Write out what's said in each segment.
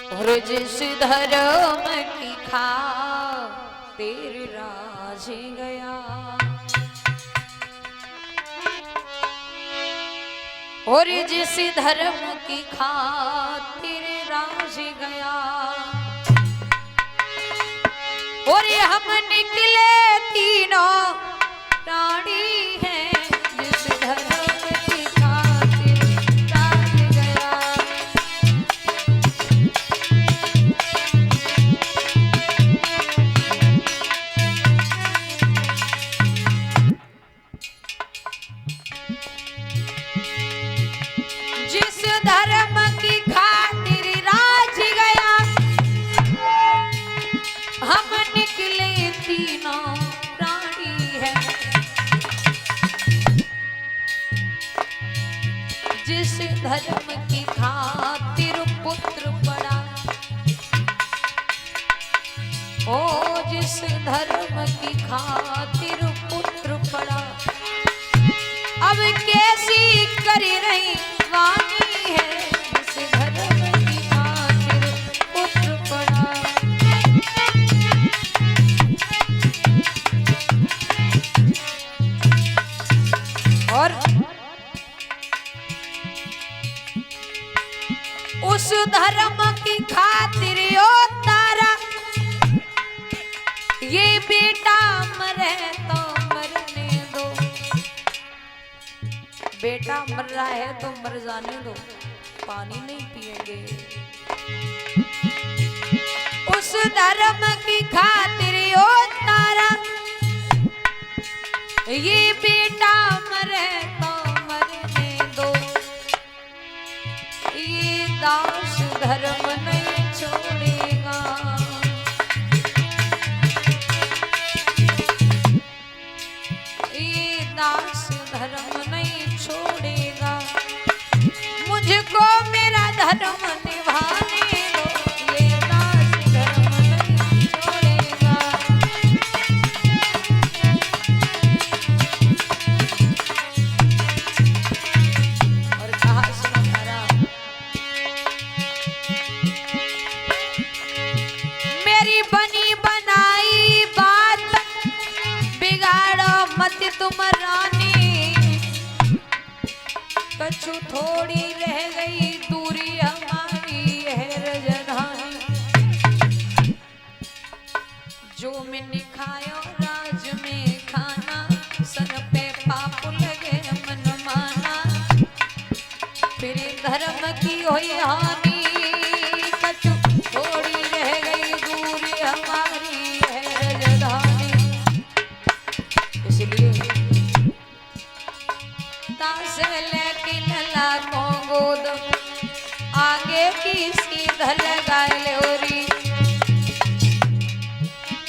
और जिस धर्म की खातिर राज गया, और जिस धर्म की खातिर राज गया, और हम निकले तीनों प्राणी हैं जिस धर्म की खातिर राज गया। जिस धर्म की खातिर राज गया, हम निकले तीनों प्राणी हैं जिस धर्म की खातिर पुत्र पड़ा, ओ जिस धर्म की खातिर पुत्र पड़ा, अब कैसी कर रही वाणी है जिस धर्म की खातिर पुत्र पड़ा। और उस धर्म की खातिर ओ तारा, ये बेटा मरे तो मरने दो, बेटा मर रहा है तो मर जाने दो, पानी नहीं पिएंगे। उस धर्म की खातिर ओ तारा, ये बेटा मरे तो मरने दो, ये दास धर्म नहीं छोड़ेगा, ये दास धर्म नहीं छोड़ेगा, मुझको मेरा धर्म निभाने दो, ये दास धर्म नहीं छोड़ेगा। और कहा सुनो तारा, मेरी बनी बनाई बात बिगाड़ो मत तुम रानी, कछु थोड़ी रह गई दूरी हमारी है रजधानी, जो मैंने खायो राज में खाना, सर पे पाप लगे मन माना, फिर धर्म की हुई हानि, कछु थोड़ी रह गई दूरी हमारी है रजधानी। इसलिए दास लेके लला को गोद, आगे की सीधा लगा लोरी,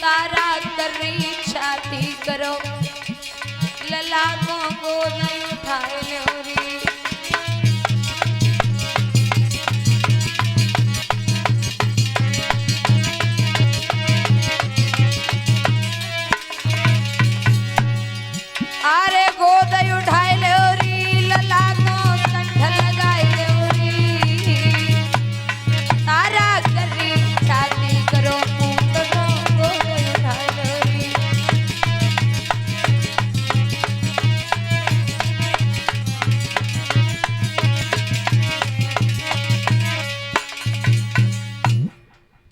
तारा कर रही छाती करो, लला को गोद उठा लोरी। अरे गोद उठाए लोरी, लला को कंठ लगाए लोरी, तारा करी छाती करो, गोद उठाए लोरी।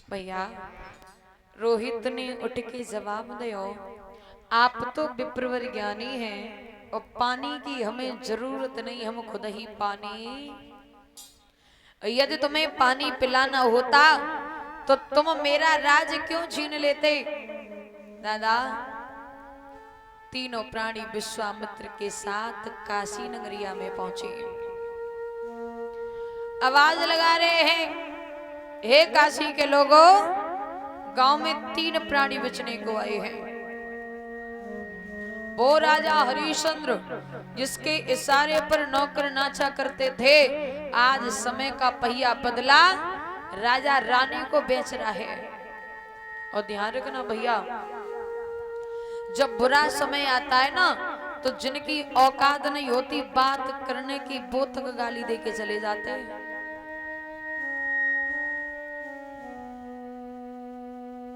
भैया रोहित ने उठ के जवाब दियो, आप तो विप्रवर ज्ञानी हैं और पानी की हमें जरूरत नहीं, हम खुद ही पानी, यदि तुम्हें पानी पिलाना होता तो तुम मेरा राज क्यों छीन लेते। दादा तीनों प्राणी विश्वामित्र के साथ काशी नगरिया में पहुंचे, आवाज लगा रहे हैं, हे काशी के लोगों, गांव में 3 प्राणी बचने को आए हैं। वो राजा हरिश्चंद्र जिसके इशारे पर नौकर नाचा करते थे, आज समय का पहिया बदला, राजा रानी को बेच रहा है। और ध्यान रखना भैया, जब बुरा समय आता है ना, तो जिनकी औकात नहीं होती बात करने की, वो तक गाली दे के चले जाते हैं।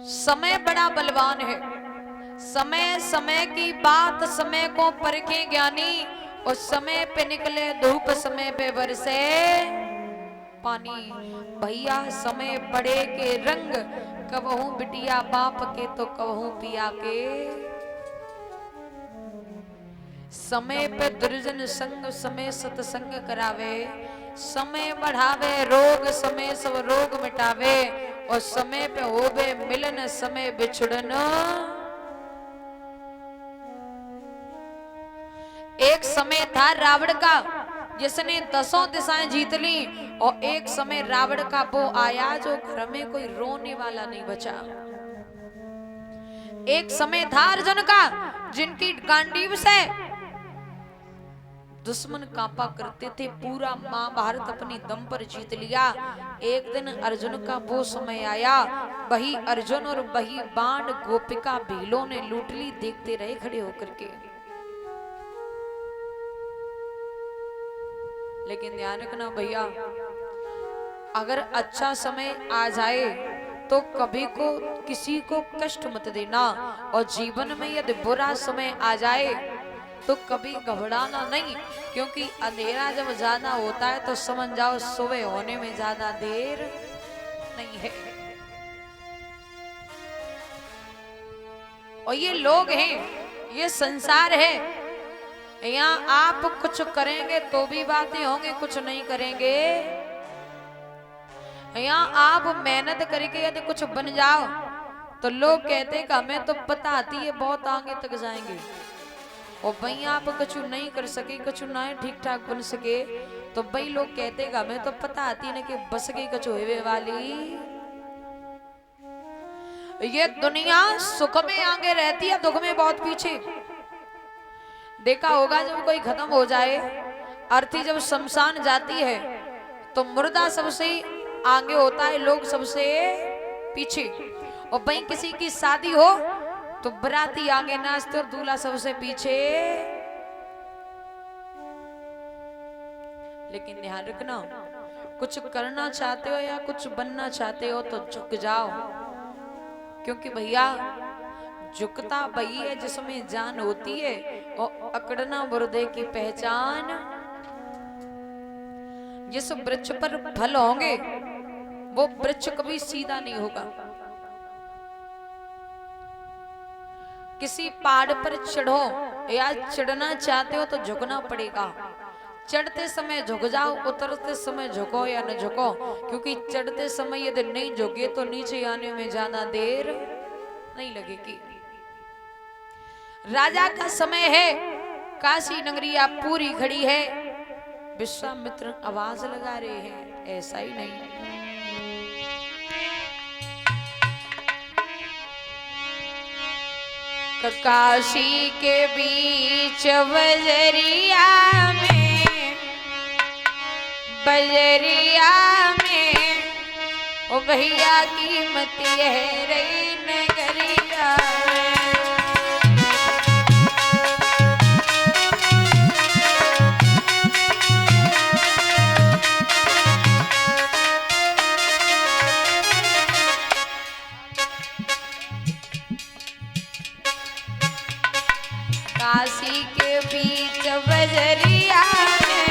समय बड़ा बलवान है। समय समय की बात समय को परखे ज्ञानी, और समय पे निकले धूप समय पे बरसे पानी। भैया समय बड़े के रंग, कबहू बिटिया बाप के तो कबहू पिया के। समय पे दुर्जन संग समय सत्संग करावे, समय बढ़ावे रोग समय सब रोग मिटावे, और समय पे होवे मिलन समय बिछुड़न। एक समय था रावण का जिसने 10 दिशाएं जीत ली, और एक समय रावण का वो आया जो घर में कोई रोने वाला नहीं बचा। एक समय था अर्जुन का जिनकी गांडीव से दुश्मन कांपा करते थे, पूरा महाभारत अपनी दम पर जीत लिया। एक दिन अर्जुन का वो समय आया, वही अर्जुन और वही बाण गोपिका भीलों ने लूट ली, देखते रहे खड़े होकर के। लेकिन ध्यान रखना भैया, अगर अच्छा समय आ जाए तो कभी को किसी को कष्ट मत देना, और जीवन में यदि बुरा समय आ जाए तो कभी घबराना नहीं, क्योंकि अंधेरा जब ज्यादा होता है तो समझ जाओ सुबह होने में ज्यादा देर नहीं है। और ये लोग हैं, ये संसार है, यहाँ आप कुछ करेंगे तो भी बातें होंगे, कुछ नहीं करेंगे। यहाँ आप मेहनत करके यदि कुछ बन जाओ तो लोग कहते हैं कि हमें तो पता आती है बहुत आगे तक जाएंगे, और भाई आप कुछ नहीं कर सके, कुछ ना ठीक ठाक बन सके तो भाई लोग कहते हैं हमें तो पता आती है ना कि बस गई कुछ होवे वाली। ये दुनिया सुख में आगे रहती है, दुख में बहुत पीछे। देखा होगा जब कोई खत्म हो जाए, अर्थी जब शमशान जाती है तो मुर्दा सबसे आगे होता है, लोग सबसे पीछे। और भाई किसी की शादी हो तो बराती आगे नाचते और दूल्हा सबसे पीछे। लेकिन ध्यान रखना, कुछ करना चाहते हो या कुछ बनना चाहते हो तो झुक जाओ, क्योंकि भैया झुकता वही है जिसमें जान होती है, और अकड़ना मुर्दे की पहचान। जिस वृक्ष पर फल होंगे वो वृक्ष कभी सीधा नहीं होगा। किसी पहाड़ पर चढ़ो या चढ़ना चाहते हो तो झुकना पड़ेगा। चढ़ते समय झुक जाओ, उतरते समय झुको या न झुको, क्योंकि चढ़ते समय यदि नहीं झुके तो नीचे आने में ज्यादा देर नहीं लगेगी। राजा का समय है, काशी नगरिया पूरी खड़ी है, विश्वामित्र आवाज लगा रहे हैं, ऐसा ही नहीं। काशी के बीच बजरिया में, बजरिया में ओ भैया कीमत है रही नगरिया में। काशी के बीच बजरिया में,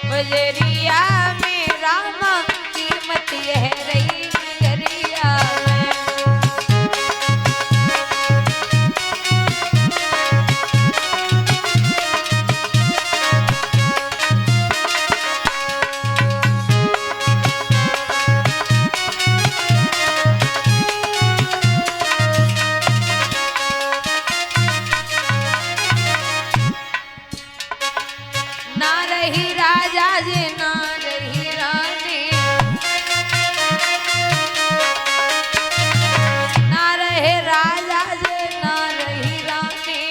बजरिया में रामा कीमत है रही नगरिया में। ना रही राजा जी ना रही रानी, ना रहे राजा जी ना रही रानी।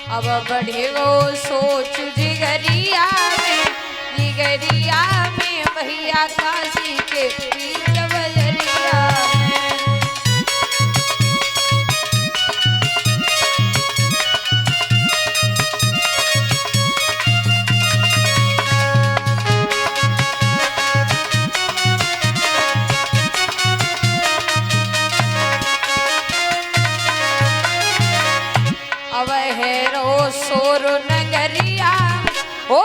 अब बढ़े वो सोच जिगरिया में, जिगरिया में भैया काशी के बीच बजरिया में। आवै है रो सोर नगरिया, ओ